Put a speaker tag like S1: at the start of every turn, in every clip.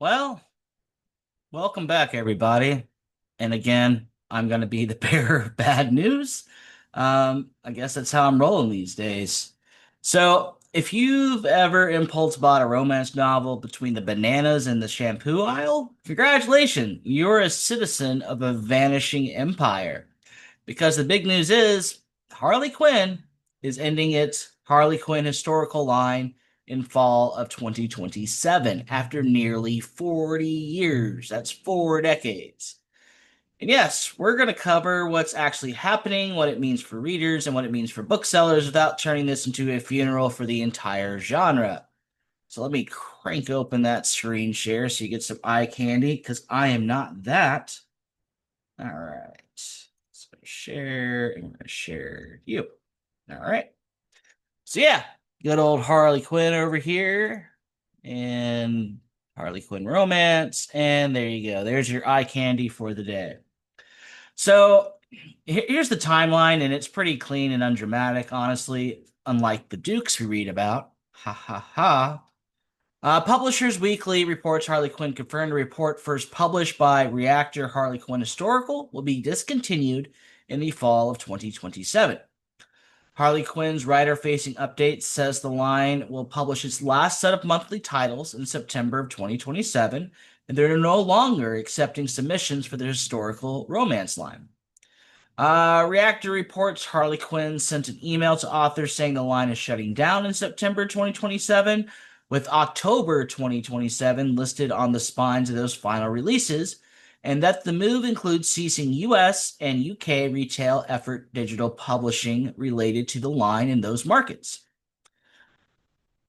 S1: Well, welcome back, everybody. And again, I'm going to be the bearer of bad news. I guess that's how I'm rolling these days. So, if you've ever impulse bought a romance novel between the bananas and the shampoo aisle, congratulations, you're a citizen of a vanishing empire. Because the big news is Harley Quinn is ending its Harley Quinn historical line in fall of 2027 after nearly 40 years. That's 4 decades. And yes, we're going to cover what's actually happening, what it means for readers, and what it means for booksellers without turning this into a funeral for the entire genre. So let me crank open that screen share so you get some eye candy, because I am not that. All right. So share, and we're going to share you. All right. So yeah, good old Harley Quinn over here, and Harley Quinn romance, and there you go. There's your eye candy for the day. So here's the timeline, and it's pretty clean and undramatic, honestly, unlike the Dukes we read about. Ha ha ha. Publishers Weekly reports Harley Quinn confirmed a report first published by Reactor Harley Quinn Historical will be discontinued in the fall of 2027. Harley Quinn's writer-facing update says the line will publish its last set of monthly titles in September of 2027, and they're no longer accepting submissions for the historical romance line. Reactor reports Harley Quinn sent an email to authors saying the line is shutting down in September 2027, with October 2027 listed on the spines of those final releases, and that the move includes ceasing US and UK retail effort digital publishing related to the line in those markets.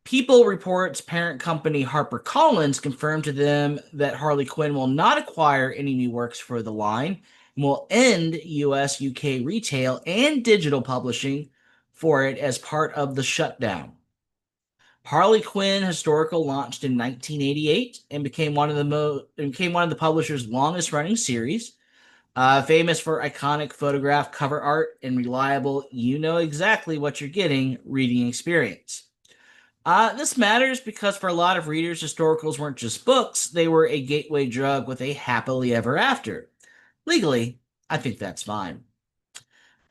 S1: People reports parent company HarperCollins confirmed to them that Harley Quinn will not acquire any new works for the line and will end US UK retail and digital publishing for it as part of the shutdown. Harley Quinn Historical launched in 1988 and became one of the publisher's longest running series. Famous for iconic photograph cover art and reliable, you know exactly what you're getting reading experience. This matters because for a lot of readers, historicals weren't just books, they were a gateway drug with a happily ever after. Legally, I think that's fine.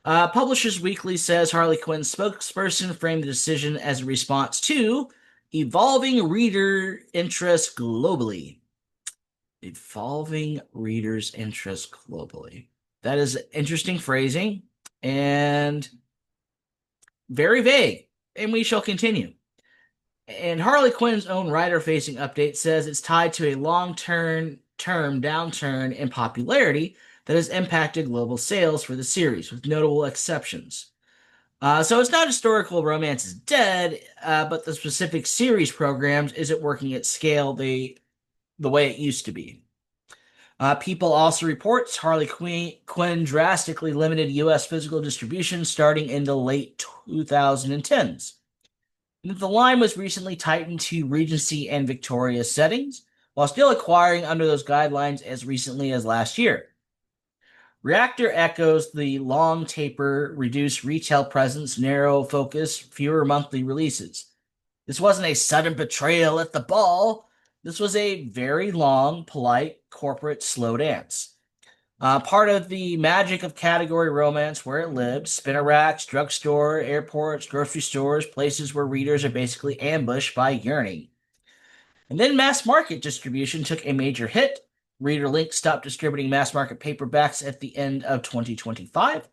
S1: Publishers Weekly says Harley Quinn's spokesperson framed the decision as a response to evolving reader interest globally. Evolving readers' interest globally. That is interesting phrasing and very vague, and we shall continue. And Harley Quinn's own writer-facing update says it's tied to a long-term downturn in popularity that has impacted global sales for the series, with notable exceptions. So it's not historical romance is dead, but the specific series programs isn't working at scale the way it used to be. People also reports Harley Quinn drastically limited U.S. physical distribution starting in the late 2010s. The line was recently tightened to Regency and Victoria settings, while still acquiring under those guidelines as recently as last year. Reactor echoes the long taper, reduced retail presence, narrow focus, fewer monthly releases. This wasn't a sudden betrayal at the ball. This was a very long, polite, corporate slow dance. Part of the magic of category romance where it lived, spinner racks, drugstore, airports, grocery stores, places where readers are basically ambushed by yearning. And then mass market distribution took a major hit. Reader Link stopped distributing mass market paperbacks at the end of 2025.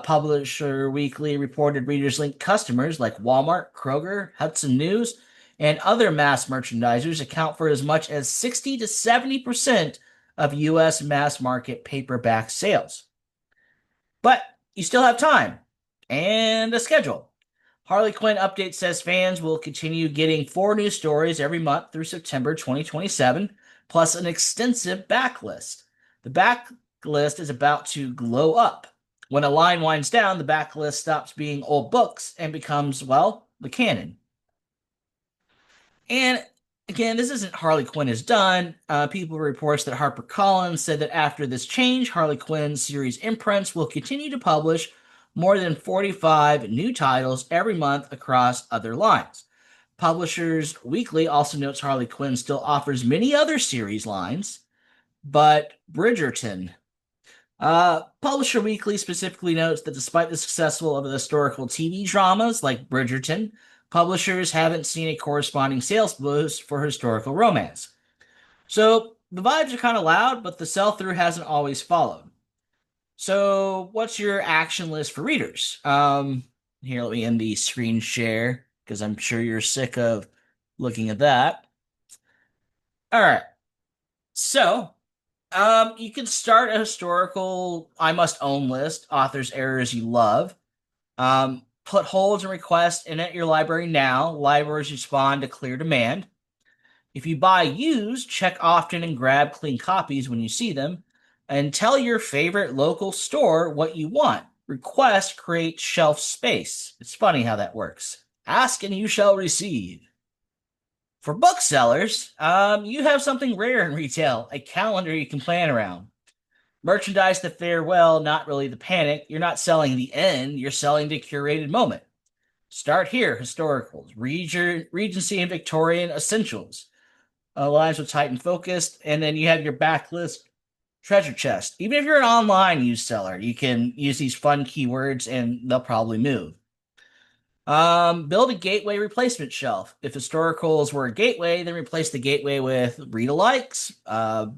S1: Publisher Weekly reported Readers Link customers like Walmart, Kroger, Hudson News, and other mass merchandisers account for as much as 60 to 70% of U.S. mass market paperback sales. But you still have time and a schedule. Harley Quinn update says fans will continue getting 4 new stories every month through September 2027, plus an extensive backlist. The backlist is about to glow up. When a line winds down, the backlist stops being old books and becomes, well, the canon. And again, this isn't Harley Quinn is done. People reports that HarperCollins said that after this change, Harley Quinn series imprints will continue to publish more than 45 new titles every month across other lines. Publishers Weekly also notes Harley Quinn still offers many other series lines, but Bridgerton. Publisher Weekly specifically notes that despite the successful of the historical TV dramas like Bridgerton, publishers haven't seen a corresponding sales boost for historical romance. So the vibes are kind of loud, but the sell through hasn't always followed. So, what's your action list for readers? Here, let me end the screen share because I'm sure you're sick of looking at that. All right. So, you can start a historical I must own list, authors' errors you love. Put holds and requests in at your library now. Libraries respond to clear demand. If you buy used, check often and grab clean copies when you see them. And tell your favorite local store what you want. Request create shelf space. It's funny how that works. Ask and you shall receive. For booksellers, you have something rare in retail, a calendar you can plan around. Merchandise to fare well, not really the panic. You're not selling the end, you're selling the curated moment. Start here, historicals, Regency and Victorian essentials, aligns with Titan Focused, and then you have your backlist treasure chest. Even if you're an online used seller, you can use these fun keywords and they'll probably move. Build a gateway replacement shelf. If historicals were a gateway, then replace the gateway with read-alikes,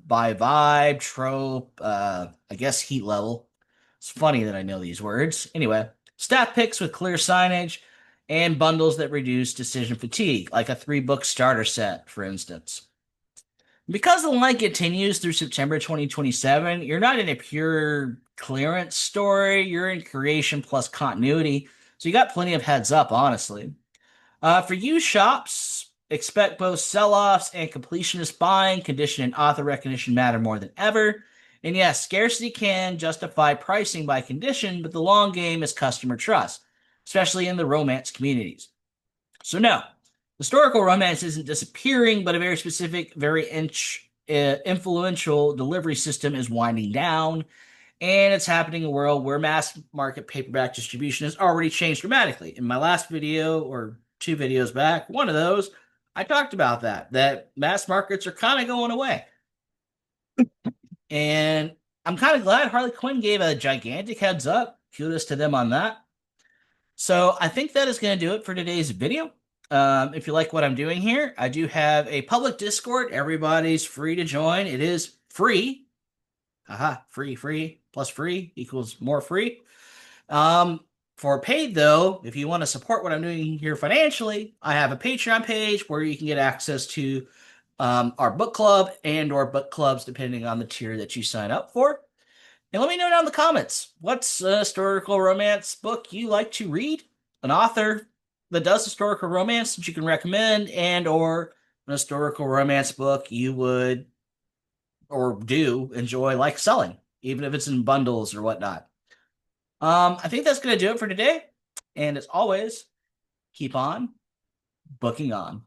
S1: by vibe, trope, I guess heat level. It's funny that I know these words. Anyway, staff picks with clear signage and bundles that reduce decision fatigue, like a 3-book starter set, for instance. Because the line continues through September 2027, you're not in a pure clearance story, you're in creation plus continuity. So you got plenty of heads up, honestly. For you shops, expect both sell-offs and completionist buying. Condition and author recognition matter more than ever. And yes, scarcity can justify pricing by condition, but the long game is customer trust, especially in the romance communities. So no, historical romance isn't disappearing, but a very specific, very influential delivery system is winding down, and it's happening in a world where mass market paperback distribution has already changed dramatically. In my last video, or 2 videos back, one of those, I talked about that mass markets are kind of going away. And I'm kind of glad Harley Quinn gave a gigantic heads up. Kudos to them on that. So I think that is going to do it for today's video. If you like what I'm doing here, I do have a public Discord. Everybody's free to join. It is free. Aha, free plus free equals more free. For paid though, if you want to support what I'm doing here financially, I have a Patreon page where you can get access to our book club and or book clubs depending on the tier that you sign up for. And let me know down in the comments, what's a historical romance book you like to read? An author that does historical romance that you can recommend, and or an historical romance book you would or do enjoy like selling, even if it's in bundles or whatnot. I think that's going to do it for today. And as always, keep on booking on.